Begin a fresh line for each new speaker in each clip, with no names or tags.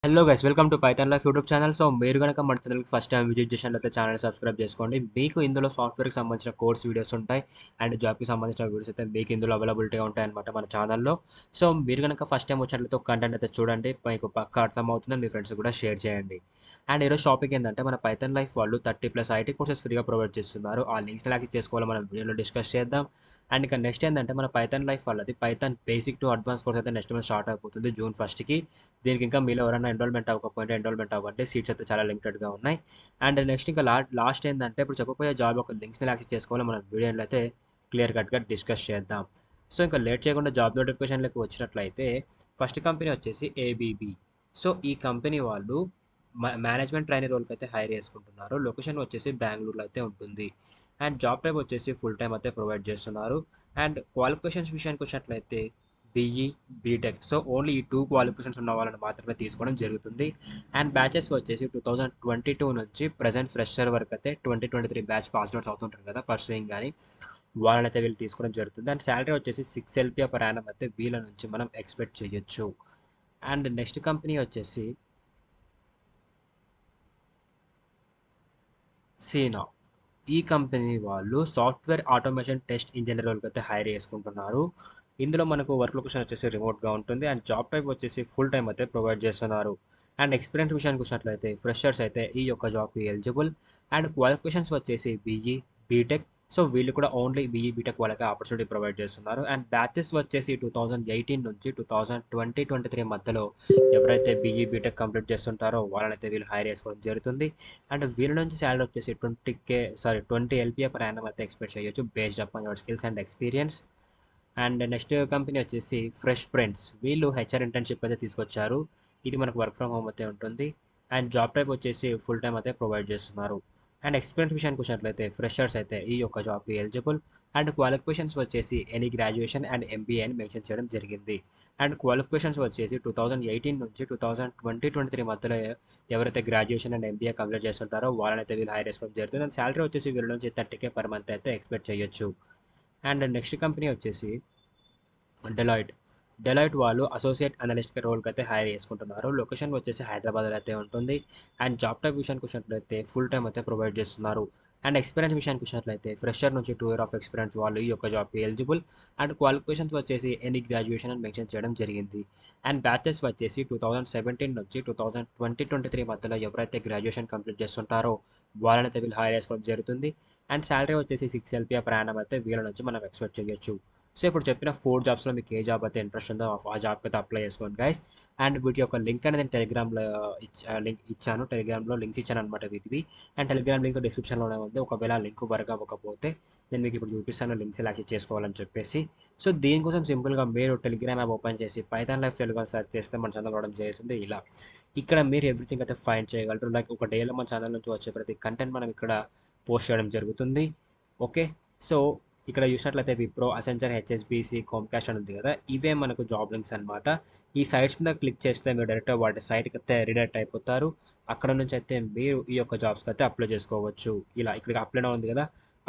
Hello guys, welcome to Python life YouTube channel. So మీరు కనుక మన ఛానల్కి ఫస్ట్ టైం విజిట్ చేసినట్లయితే ఛానల్ సబ్స్క్రైబ్ చేసుకోండి. మీకు ఇందులో సాఫ్ట్వేర్కి సంబంధించిన కోర్స్ వీడియోస్ ఉంటాయి అండ్ జాబ్కి సంబంధించిన వీడియోస్ అయితే మీకు ఇందులో అవైలబిలిటీగా ఉంటాయి అనమాట మన ఛానల్లో. సో మీరు కనుక ఫస్ట్ టైం వచ్చినట్లయితే కంటెంట్ అయితే చూడండి, మీకు పక్కా అర్థమవుతుంది, మీ ఫ్రెండ్స్ కూడా షేర్ చేయండి. అండ్ ఈరోజు టాపిక్ ఏంటంటే మన పైథాన్ లైఫ్ వాళ్ళు 30+ ఐటీ కోర్సెస్ ఫ్రీగా ప్రొవైడ్ చేస్తున్నారు. ఆ లింక్స్ యాక్సెస్ చేసుకోవాలో మనం వీడియోలో డిస్కస్ చేద్దాం. అండ్ ఇక నెక్స్ట్ ఏంటంటే మన పైథాన్ లైఫ్ వాళ్ళది Python basic to advance course అయితే నెక్స్ట్ మంత్ స్టార్ట్ అయిపోతుంది జూన్ 1కి. దీనికి ఇంకా మీలో ఎవరైనా ఎన్రోల్మెంట్ అవ్వకపోతే ఎన్రోల్మెంట్ అవ్వండి, సీట్స్ అయితే చాలా లిమిటెడ్గా ఉన్నాయి. అండ్ నెక్స్ట్ ఇంకా లాస్ట్ ఏంటంటే ఇప్పుడు చెప్పబోయే జాబ్ ఒక లింక్స్ని యాక్సెస్ చేసుకోవాలి, మనం వీడియోలో అయితే క్లియర్ కట్గా డిస్కస్ చేద్దాం. సో ఇంకా లేట్ చేయకుండా జాబ్ నోటిఫికేషన్లకు వచ్చినట్లయితే ఫస్ట్ కంపెనీ వచ్చేసి ఏబీబీ. సో ఈ కంపెనీ వాళ్ళు మేనేజ్మెంట్ ట్రైనీ రోల్కి అయితే హైర్ చేసుకుంటున్నారు. లొకేషన్ వచ్చేసి బెంగళూరులో అయితే ఉంటుంది. అండ్ జాబ్ టైప్ వచ్చేసి ఫుల్ టైం అయితే ప్రొవైడ్ చేస్తున్నారు. అండ్ క్వాలిఫికేషన్స్ విషయానికి వచ్చినట్లయితే బీఈ, బీటెక్, సో ఓన్లీ ఈ 2 క్వాలిఫికేషన్స్ ఉన్న వాళ్ళని మాత్రమే తీసుకోవడం జరుగుతుంది. అండ్ బ్యాచెస్కి వచ్చేసి 2022 నుంచి ప్రజెంట్ ఫ్రెషర్ వరకు అయితే 2023 బ్యాచ్ పాస్ అవుట్స్ అవుతుంటారు కదా పర్సూయింగ్, కానీ వాళ్ళనైతే వీళ్ళు తీసుకోవడం జరుగుతుంది. అండ్ శాలరీ వచ్చేసి 6 LPA పర్ యానం అయితే వీళ్ళ నుంచి మనం ఎక్స్పెక్ట్ చేయొచ్చు. అండ్ నెక్స్ట్ కంపెనీ వచ్చేసి సీనా. ఈ కంపెనీ వాళ్ళు సాఫ్ట్వేర్ ఆటోమేషన్ టెస్ట్ ఇంజనీర్ వాళ్ళకి అయితే హైర్ చేసుకుంటున్నారు. ఇందులో మనకు వర్క్ లొకేషన్ వచ్చేసి రిమోట్గా ఉంటుంది. అండ్ జాబ్ టైప్ వచ్చేసి ఫుల్ టైం అయితే ప్రొవైడ్ చేస్తున్నారు. అండ్ ఎక్స్పీరియన్స్ విషయానికి వచ్చినట్లయితే ఫ్రెషర్స్ అయితే ఈ యొక్క జాబ్కి ఎలిజిబుల్. అండ్ క్వాలిఫికేషన్స్ వచ్చేసి బీఈ, బీటెక్, సో వీళ్ళు కూడా ఓన్లీ బీఈ, బీటెక్ వాళ్ళకి ఆపర్చునిటీ ప్రొవైడ్ చేస్తున్నారు. అండ్ బ్యాచెస్ వచ్చేసి 2018 నుంచి 2023 మధ్యలో ఎవరైతే బీఈ, బీటెక్ కంప్లీట్ చేస్తుంటారో వాళ్ళనైతే వీళ్ళు హైర్ చేసుకోవడం జరుగుతుంది. అండ్ వీళ్ళ నుంచి శాలరీ వచ్చేసి 20 LPA పర్ యానం అయితే ఎక్స్పెక్ట్ చేయొచ్చు based upon your skills and experience. And next company వచ్చేసి ఫ్రెష్ ఫ్రెండ్స్. వీళ్ళు హెచ్ఆర్ ఇంటర్న్షిప్ అయితే తీసుకొచ్చారు. ఇది మనకు వర్క్ ఫ్రమ్ హోమ్ అయితే ఉంటుంది. అండ్ జాబ్ టైప్ వచ్చేసి ఫుల్ టైం అయితే ప్రొవైడ్ చేస్తున్నారు. అండ్ ఎక్స్పీరియన్స్ విషయానికి వచ్చినట్లయితే ఫ్రెషర్స్ అయితే ఈ యొక్క జాబ్కి ఎలిజిబుల్. అండ్ క్వాలిఫికేషన్స్ వచ్చేసి ఎనీ గ్రాడ్యుయేషన్ అండ్ ఎంబీఏ అని మెన్షన్ చేయడం జరిగింది. అండ్ క్వాలిఫికేషన్స్ వచ్చేసి 2018 నుంచి 2023 మధ్యలో ఎవరైతే గ్రాడ్యుయేషన్ అండ్ ఎంబీఏ కంప్లీట్ చేస్తుంటారో వాళ్ళనైతే వీళ్ళు హైర్ చేసుకోవడం జరుగుతుంది. అండ్ శాలరీ వచ్చేసి వీళ్ళ నుంచి 30K పర్ మంత్ అయితే ఎక్స్పెక్ట్ చేయొచ్చు. అండ్ నెక్స్ట్ కంపెనీ వచ్చేసి డెలాయిట్. డెలాయిట్ వాళ్ళు అసోసియేట్ అనలిస్ట్ రోల్కి అయితే హైర్ చేసుకుంటున్నారు. లొకేషన్ వచ్చేసి హైదరాబాద్లో అయితే ఉంటుంది. అండ్ జాబ్ టైప్ విషయానికి వచ్చినట్లయితే ఫుల్ టైం అయితే ప్రొవైడ్ చేస్తున్నారు. అండ్ ఎక్స్పీరియన్స్ విషయానికి వచ్చినట్లయితే ఫ్రెషర్ నుంచి 2 years ఆఫ్ ఎక్స్పీరియన్స్ వాళ్ళు ఈ యొక్క జాబ్కి ఎలిజిబుల్. అండ్ క్వాలిఫికేషన్స్ వచ్చేసి ఎనీ గ్రాడ్యుయేషన్ అని మెన్షన్ చేయడం జరిగింది. అండ్ బ్యాచెస్ వచ్చేసి 2017 నుంచి 2023 మధ్యలో ఎవరైతే గ్రాడ్యుయేషన్ కంప్లీట్ చేస్తుంటారో వాళ్ళనైతే వీళ్ళు హైర్ చేసుకోవడం జరుగుతుంది. అండ్ శాలరీ వచ్చేసి 6 LPA ప్రయాణం అయితే వీళ్ళ నుంచి మనం ఎక్స్పెక్ట్ చేయొచ్చు. సో ఇప్పుడు చెప్పిన 4 జాబ్స్లో మీకు ఏ జాబ్ అయితే ఇంట్రెస్ట్ ఉందో ఆ జాబ్కి అయితే అప్లై చేసుకోండి గైస్. అండ్ వీటి యొక్క లింక్ అనేది నేను టెలిగ్రామ్లో లింక్ ఇచ్చాను, టెలిగ్రామ్లో లింక్స్ ఇచ్చాను అనమాట వీటివి. అండ్ టెలిగ్రామ్ లింక్ డిస్క్రిప్షన్లోనే ఉంది. ఒకవేళ లింక్ వర్క్ అవ్వకపోతే నేను మీకు ఇప్పుడు చూపిస్తాను లింక్స్ ఎలా యాక్సెస్ చేసుకోవాలని చెప్పేసి. సో దీనికోసం సింపుల్గా మీరు టెలిగ్రామ్ యాప్ ఓపెన్ చేసి పైథాన్ లైఫ్ తెలుగు అని సెర్చ్ చేస్తే మన ఛానల్ రావడం జరుగుతుంది. ఇలా ఇక్కడ మీరు ఎవ్రీథింగ్ అయితే ఫైండ్ చేయగలరు. లైక్ ఒక డేలో మన ఛానల్ నుంచి వచ్చే ప్రతి కంటెంట్ మనం ఇక్కడ పోస్ట్ చేయడం జరుగుతుంది. ఓకే. సో ఇక్కడ చూసినట్లయితే విప్రో, అసెంచర్, హెచ్ఎస్బీసీ, కామ్కాస్ట్ అని ఉంది కదా, ఇవే మనకు జాబ్ లింక్స్ అనమాట. ఈ సైట్స్ మీద క్లిక్ చేస్తే మీరు డైరెక్ట్గా వాటి సైట్కి అయితే రీడైరెక్ట్ అయిపోతారు. అక్కడ నుంచి అయితే మీరు ఈ యొక్క జాబ్స్కి అయితే అప్లై చేసుకోవచ్చు. ఇలా ఇక్కడ అప్లై ఉంది కదా,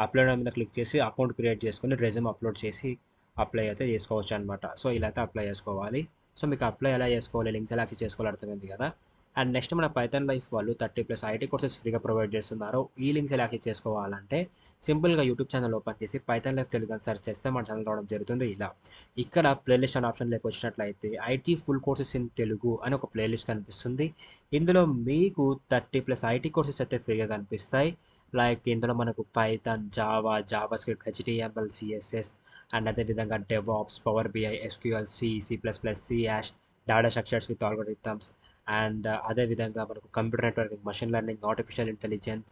అప్లై మీద క్లిక్ చేసి అకౌంట్ క్రియేట్ చేసుకొని రెజ్యూమ్ అప్లోడ్ చేసి అప్లై అయితే చేసుకోవచ్చు అనమాట. సో ఇలా అయితే అప్లై చేసుకోవాలి. సో మీకు అప్లై ఎలా చేసుకోవాలి, లింక్స్ ఎలా యాక్సెస్ చేసుకోవాలి అర్థమైంది కదా. అండ్ నెక్స్ట్ మన పైథాన్ లైఫ్ వాళ్ళు 30+ ఐటీ కోర్సెస్ ఫ్రీగా ప్రొవైడ్ చేస్తున్నారు. ఈ లింక్స్ ఎలా యాక్సెస్ చేసుకోవాలంటే సింపుల్గా యూట్యూబ్ ఛానల్ ఓపెన్ చేసి పైథాన్ లైఫ్ తెలుగు అని సెర్చ్ చేస్తే మన ఛానల్ రావడం జరుగుతుంది. ఇలా ఇక్కడ ప్లేలిస్ట్ అనే ఆప్షన్లోకి వచ్చినట్లయితే IT full courses in Telugu అని ఒక ప్లేలిస్ట్ కనిపిస్తుంది. ఇందులో మీకు 30+ ఐటీ కోర్సెస్ అయితే ఫ్రీగా కనిపిస్తాయి. లైక్ ఇందులో మనకు Python, Java, JavaScript, HTML, CSS, and అదేవిధంగా డెవాప్స్, పవర్ బిఐ, ఎస్క్యూఎల్, సి++, C hash, data structures with algorithms, and అదేవిధంగా మనకు computer networking, machine learning, artificial intelligence,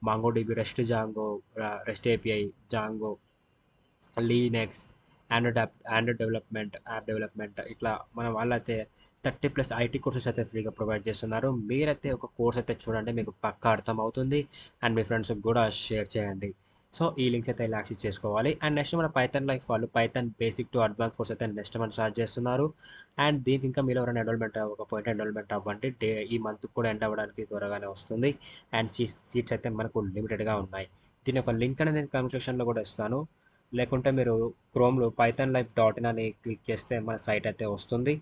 MongoDB, rest Django, rest API, Django, Linux, Android development, app development, ఇట్లా మన వాళ్ళైతే 30+ IT courses అయితే ఫ్రీగా provide చేస్తున్నారు. మీరైతే ఒక కోర్స్ అయితే చూడండి, మీకు పక్కా అర్థం అవుతుంది. అండ్ మీ ఫ్రెండ్స్కి కూడా షేర్ చేయండి. సో ఈ లింక్స్ అయితే ఇలా యాక్సెస్ చేసుకోవాలి. అండ్ నెక్స్ట్ మన పైథాన్ లైఫ్ వాళ్ళు Python basic to advance course అయితే నెక్స్ట్ మంత్ స్టార్ట్ చేస్తున్నారు. అండ్ దీనికి ఇంకా మీరు ఎవరైనా ఎన్రోల్మెంట్ అవ్వకపోతే ఎన్రోల్మెంట్ అవ్వండి. ఈ మంత్ కూడా ఎండ్ అవ్వడానికి త్వరగానే వస్తుంది. అండ్ సీట్స్ అయితే మనకు లిమిటెడ్గా ఉన్నాయి. దీని యొక్క లింక్ అనేది నేను కామెంట్ సెక్షన్లో కూడా ఇస్తాను. లేకుంటే మీరు క్రోమ్లో pythonlife.in అని క్లిక్ చేస్తే మన సైట్ అయితే వస్తుంది.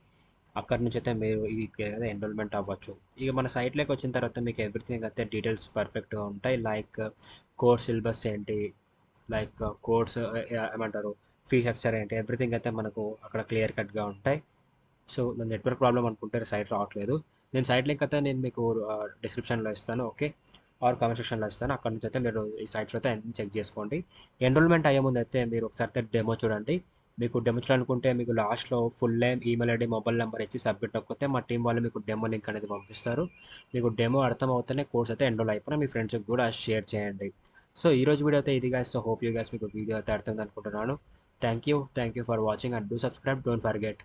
అక్కడి నుంచి అయితే మీరు ఈ ఎన్రోల్మెంట్ అవ్వచ్చు. ఇక మన సైట్లోకి వచ్చిన తర్వాత మీకు ఎవ్రీథింగ్ అయితే డీటెయిల్స్ పర్ఫెక్ట్గా ఉంటాయి. లైక్ కోర్స్ సిలబస్ ఏంటి, లైక్ కోర్స్ ఏమంటారు, ఫీ స్ట్రక్చర్ ఏంటి, ఎవ్రీథింగ్ అయితే మనకు అక్కడ క్లియర్ కట్గా ఉంటాయి. సో నా నెట్వర్క్ ప్రాబ్లమ్ అనుకుంటే సైట్ రావట్లేదు. నేను సైట్ లింక్ అయితే నేను మీకు డిస్క్రిప్షన్లో ఇస్తాను, ఓకే, ఆర్ కామెంట్ సెక్షన్లో ఇస్తాను. అక్కడ నుంచి అయితే మీరు ఈ సైట్లో అయితే అన్ని చెక్ చేసుకోండి. ఎన్రోల్మెంట్ అయ్యే ముందు అయితే మీరు ఒకసారి అయితే డెమో చూడండి. మీకు డెమో చూడాలనుకుంటే మీకు లాస్ట్లో full name, email ID, mobile number ఇచ్చి సబ్మిట్ అవ్వకపోతే మా టీం వాళ్ళు మీకు డెమో లింక్ అనేది పంపిస్తారు. మీకు డెమో అర్థం అవుతేనే కోర్స్ అయితే ఎన్రోల్ అయిపోయినా మీ ఫ్రెండ్స్కి కూడా షేర్ చేయండి. సో ఈ రోజు వీడియో అయితే ఇది guys. So hope you guys మీకు వీడియో అయితే అర్థం అనుకుంటున్నాను. Thank you for watching and do subscribe, don't forget.